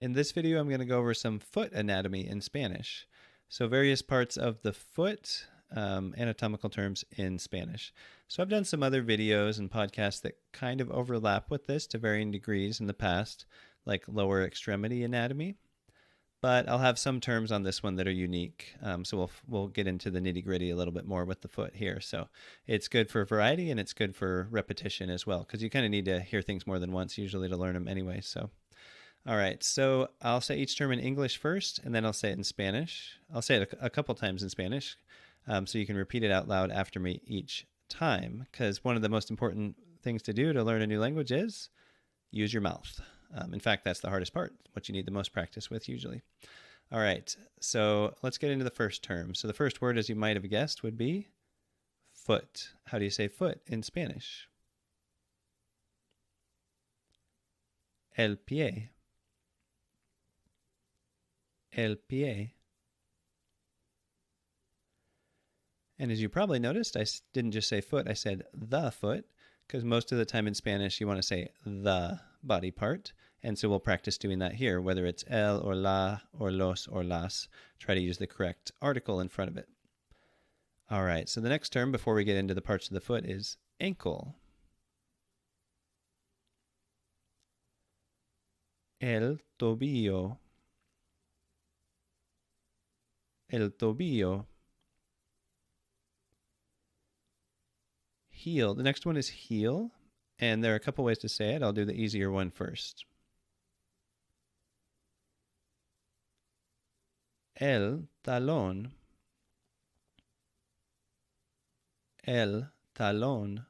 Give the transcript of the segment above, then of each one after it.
In this video, I'm going to go over some foot anatomy in Spanish. So various parts of the foot, anatomical terms in Spanish. So I've done some other videos and podcasts that kind of overlap with this to varying degrees in the past, like lower extremity anatomy. But I'll have some terms on this one that are unique. So we'll get into the nitty gritty a little bit more with the foot here. So it's good for variety and it's good for repetition as well, because you kind of need to hear things more than once usually to learn them anyway. So all right, so I'll say each term in English first, and then I'll say it in Spanish. I'll say it a couple times in Spanish, so you can repeat it out loud after me each time, because one of the most important things to do to learn a new language is use your mouth. In fact, that's the hardest part, what you need the most practice with usually. All right, so let's get into the first term. So the first word, as you might have guessed, would be foot. How do you say foot in Spanish? El pie. El pie. And as you probably noticed, I didn't just say foot, I said the foot, because most of the time in Spanish you want to say the body part. And so we'll practice doing that here, whether it's el or la or los or las. Try to use the correct article in front of it. All right, so the next term before we get into the parts of the foot is ankle. El tobillo. El tobillo. Heel. The next one is heel, and there are a couple ways to say it. I'll do the easier one first. El talón. El talón.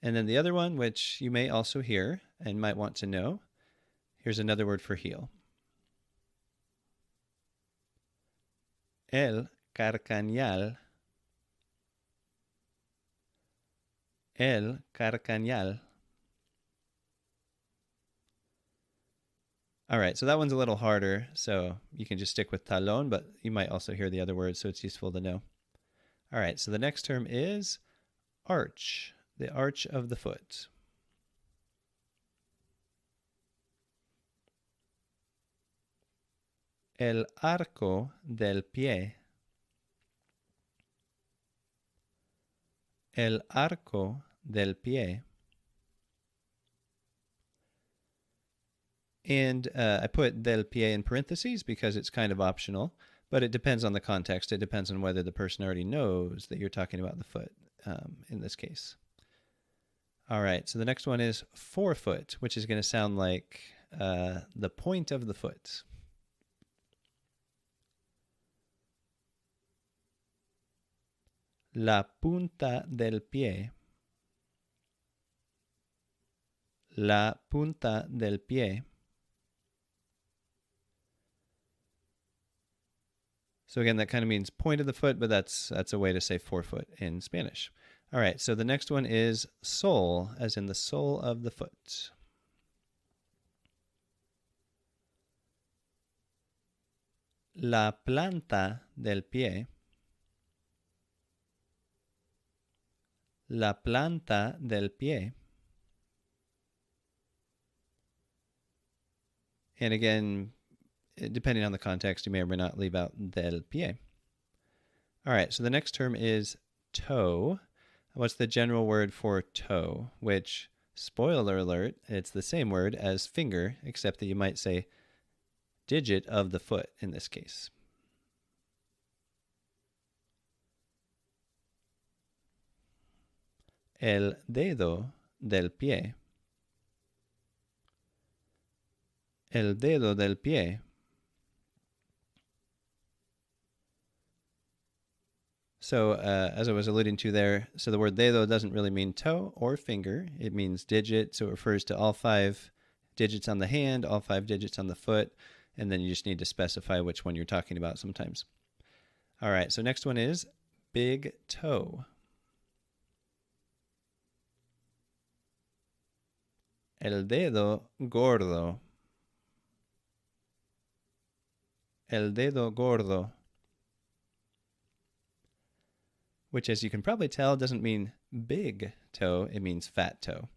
And then the other one, which you may also hear and might want to know, here's another word for heel. El carcañal. El carcañal. All right, so that one's a little harder, so you can just stick with talón, but you might also hear the other words, so it's useful to know. All right, so the next term is arch, the arch of the foot. El arco del pie. El arco del pie. And I put del pie in parentheses because it's kind of optional, but it depends on the context. It depends on whether the person already knows that you're talking about the foot in this case. All right, so the next one is forefoot, which is going to sound like the point of the foot. La punta del pie. La punta del pie. So again, that kind of means point of the foot, but that's a way to say forefoot in Spanish. All right, so the next one is sole, as in the sole of the foot. La planta del pie. La planta del pie. And again, depending on the context, you may or may not leave out del pie. All right, so the next term is toe. What's the general word for toe? Which, spoiler alert, it's the same word as finger, except that you might say digit of the foot in this case. El dedo del pie. El dedo del pie. So as I was alluding to there, so the word dedo doesn't really mean toe or finger. It means digit, so it refers to all 5 digits on the hand, all 5 digits on the foot, and then you just need to specify which one you're talking about sometimes. All right, so next one is big toe. El dedo gordo. El dedo gordo. Which, as you can probably tell, doesn't mean big toe, it means fat toe.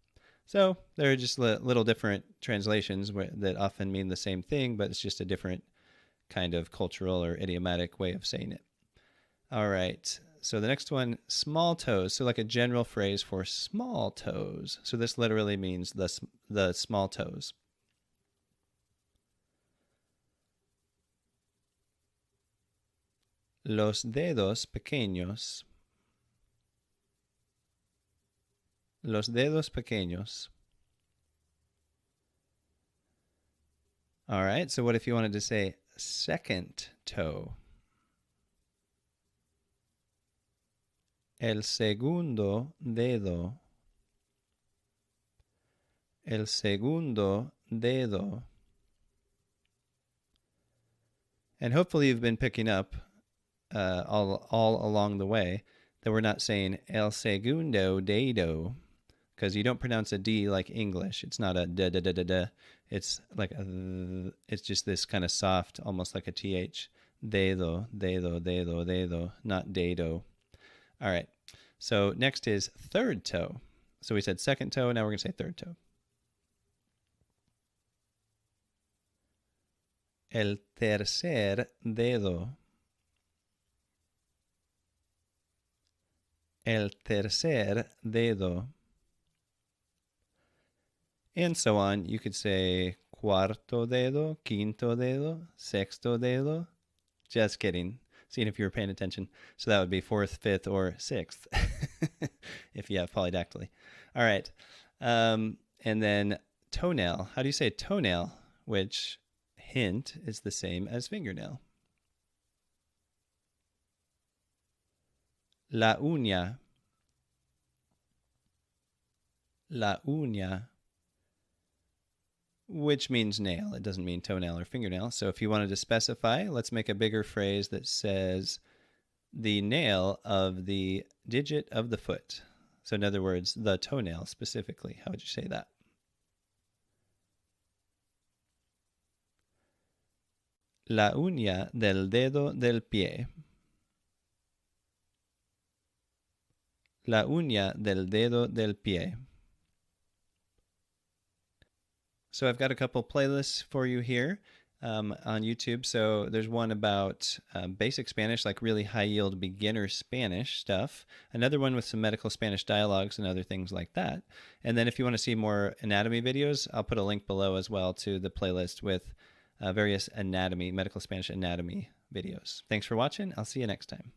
So there are just little different translations that often mean the same thing, but it's just a different kind of cultural or idiomatic way of saying it. All right. So the next one, small toes. So like a general phrase for small toes. So this literally means the small toes. Los dedos pequeños. Los dedos pequeños. All right. So what if you wanted to say second toe? El segundo dedo. El segundo dedo. And hopefully you've been picking up all along the way that we're not saying el segundo dedo, because you don't pronounce a D like English. It's not a da da da da da. It's like it's just this kind of soft, almost like a TH. Dedo, dedo, dedo, dedo, not dado. All right. So next is third toe. So we said second toe. Now we're going to say third toe. El tercer dedo. El tercer dedo. And so on. You could say cuarto dedo, quinto dedo, sexto dedo. Just kidding. Seeing if you were paying attention. So that would be fourth, fifth, or sixth if you have polydactyly. All right. And then toenail. How do you say toenail? Which, hint, is the same as fingernail. La uña. La uña. Which means nail. It doesn't mean toenail or fingernail. So if you wanted to specify, let's make a bigger phrase that says the nail of the digit of the foot. So in other words, the toenail specifically. How would you say that? La uña del dedo del pie. La uña del dedo del pie. So I've got a couple playlists for you here on YouTube. So there's one about basic Spanish, like really high yield beginner Spanish stuff. Another one with some medical Spanish dialogues and other things like that. And then if you want to see more anatomy videos, I'll put a link below as well to the playlist with various medical Spanish anatomy videos. Thanks for watching. I'll see you next time.